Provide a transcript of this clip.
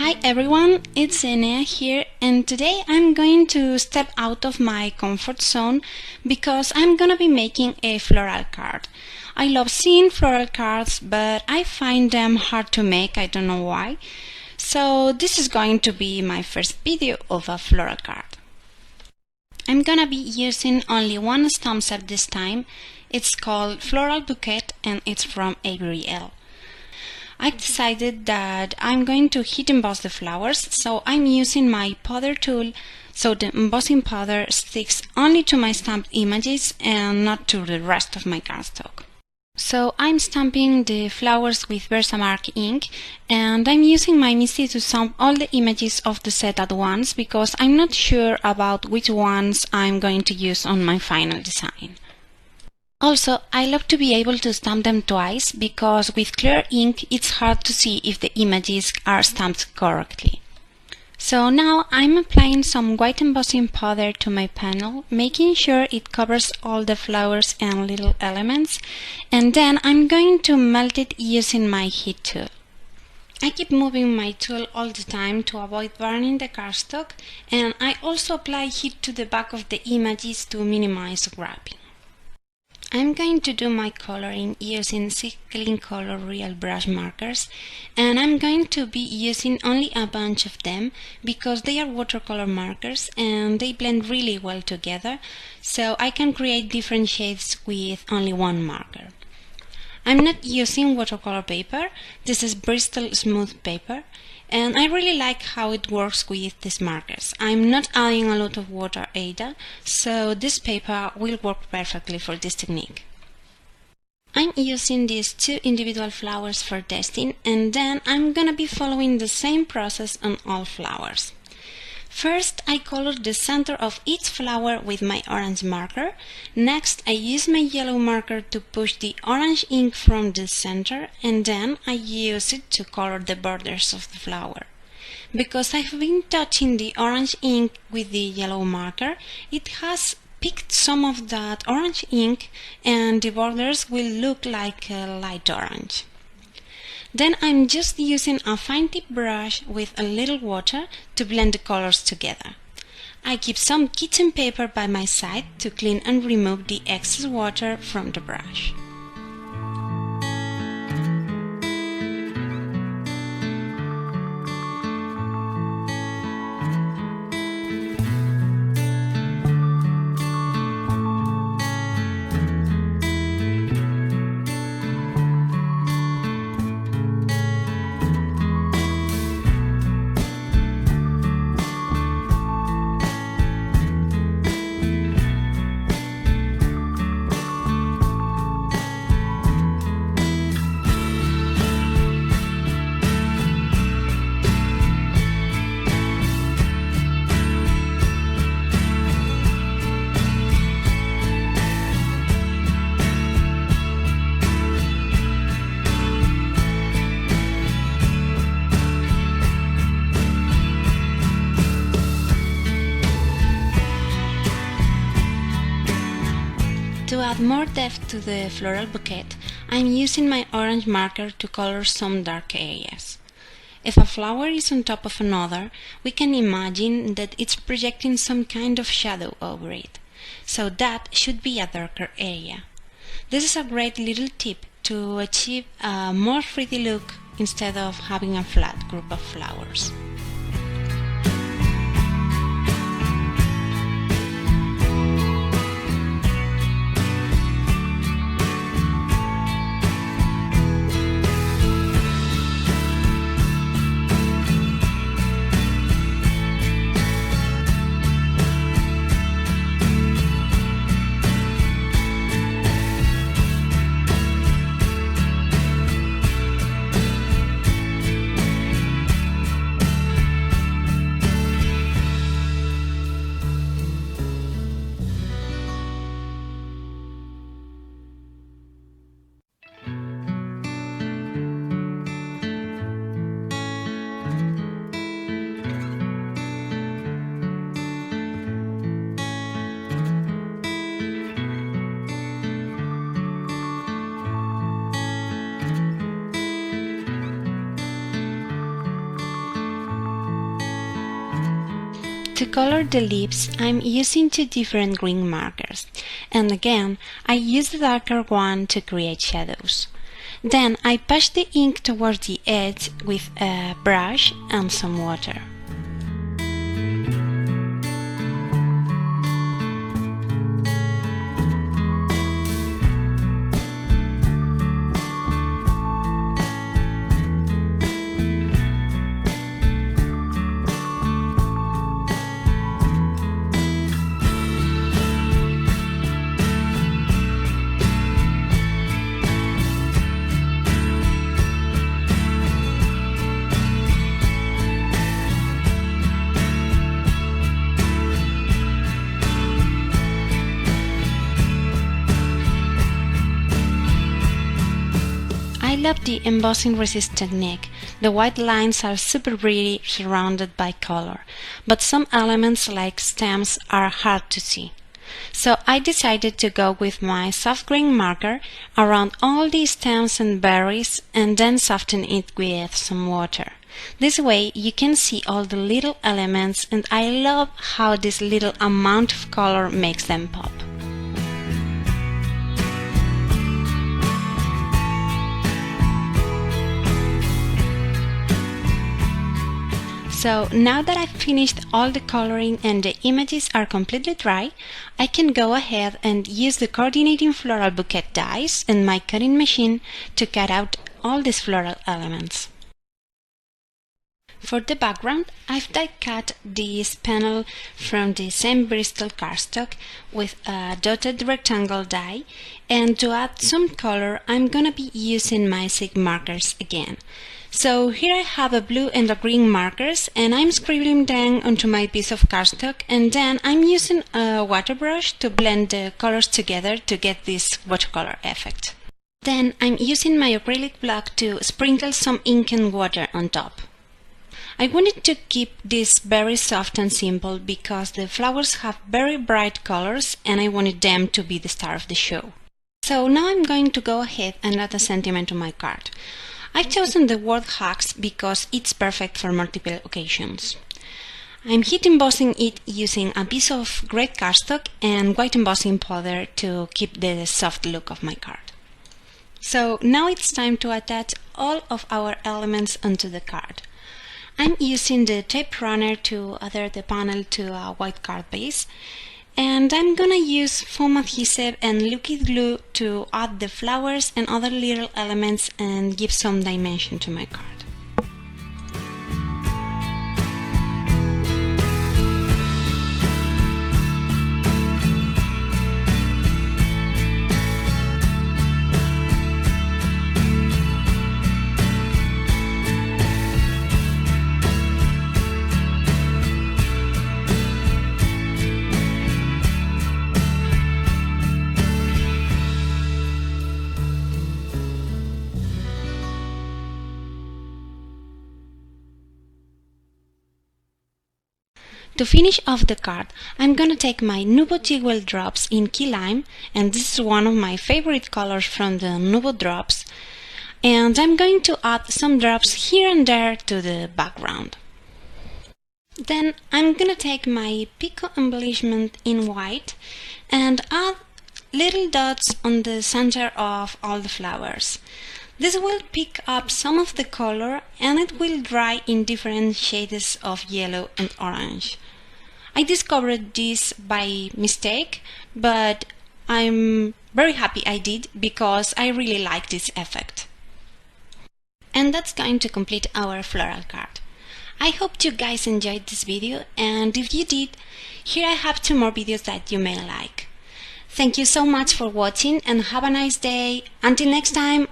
Hi everyone, it's Enea here, and today I'm going to step out of my comfort zone because I'm gonna be making a floral card. I love seeing floral cards, but I find them hard to make, I don't know why. So this is going to be my first video of a floral card. I'm gonna be using only one stamp set this time. It's called Floral Bouquet and it's from Ariel. I decided that I'm going to heat emboss the flowers, so I'm using my powder tool so the embossing powder sticks only to my stamped images and not to the rest of my cardstock. So I'm stamping the flowers with Versamark ink, and I'm using my Misty to stamp all the images of the set at once because I'm not sure about which ones I'm going to use on my final design. Also, I love to be able to stamp them twice because with clear ink it's hard to see if the images are stamped correctly. So now I'm applying some white embossing powder to my panel, making sure it covers all the flowers and little elements, and then I'm going to melt it using my heat tool. I keep moving my tool all the time to avoid burning the cardstock, and I also apply heat to the back of the images to minimize wrapping. I'm going to do my coloring using Clean Color Real brush markers, and I'm going to be using only a bunch of them because they are watercolor markers and they blend really well together, so I can create different shades with only one marker. I'm not using watercolor paper, this is Bristol Smooth paper, and I really like how it works with these markers. I'm not adding a lot of water either, so this paper will work perfectly for this technique. I'm using these two individual flowers for testing, and then I'm gonna be following the same process on all flowers. First, I colored the center of each flower with my orange marker. Next, I use my yellow marker to push the orange ink from the center, and then I use it to color the borders of the flower. Because I've been touching the orange ink with the yellow marker, it has picked some of that orange ink and the borders will look like a light orange. Then I'm just using a fine tip brush with a little water to blend the colors together. I keep some kitchen paper by my side to clean and remove the excess water from the brush. To add more depth to the floral bouquet, I'm using my orange marker to color some dark areas. If a flower is on top of another, we can imagine that it's projecting some kind of shadow over it, so that should be a darker area. This is a great little tip to achieve a more 3D look instead of having a flat group of flowers. To color the leaves, I'm using two different green markers, and again, I use the darker one to create shadows. Then I push the ink towards the edge with a brush and some water. I love the embossing resist technique. The white lines are super pretty surrounded by color, but some elements like stems are hard to see. So I decided to go with my soft green marker around all the stems and berries and then soften it with some water. This way you can see all the little elements, and I love how this little amount of color makes them pop. So now that I've finished all the coloring and the images are completely dry, I can go ahead and use the coordinating floral bouquet dies and my cutting machine to cut out all these floral elements. For the background, I've die cut this panel from the same Bristol cardstock with a dotted rectangle die, and to add some color I'm gonna be using my Sig markers again. So here I have a blue and a green markers, and I'm scribbling them onto my piece of cardstock, and then I'm using a water brush to blend the colors together to get this watercolor effect. Then I'm using my acrylic block to sprinkle some ink and water on top. I wanted to keep this very soft and simple because the flowers have very bright colors and I wanted them to be the star of the show. So now I'm going to go ahead and add a sentiment to my card. I've chosen the word hugs because it's perfect for multiple occasions. I'm heat embossing it using a piece of gray cardstock and white embossing powder to keep the soft look of my card. So now it's time to attach all of our elements onto the card. I'm using the tape runner to adhere the panel to a white card base, and I'm gonna use foam adhesive and liquid glue to add the flowers and other little elements and give some dimension to my card. To finish off the card, I'm gonna take my Nuvo Jewel drops in key lime, and this is one of my favorite colors from the Nuvo drops, and I'm going to add some drops here and there to the background. Then I'm gonna take my Pico embellishment in white and add little dots on the center of all the flowers. This will pick up some of the color and it will dry in different shades of yellow and orange. I discovered this by mistake, but I'm very happy I did because I really like this effect. And that's going to complete our floral card. I hope you guys enjoyed this video, and if you did, here I have 2 more videos that you may like. Thank you so much for watching and have a nice day. Until next time!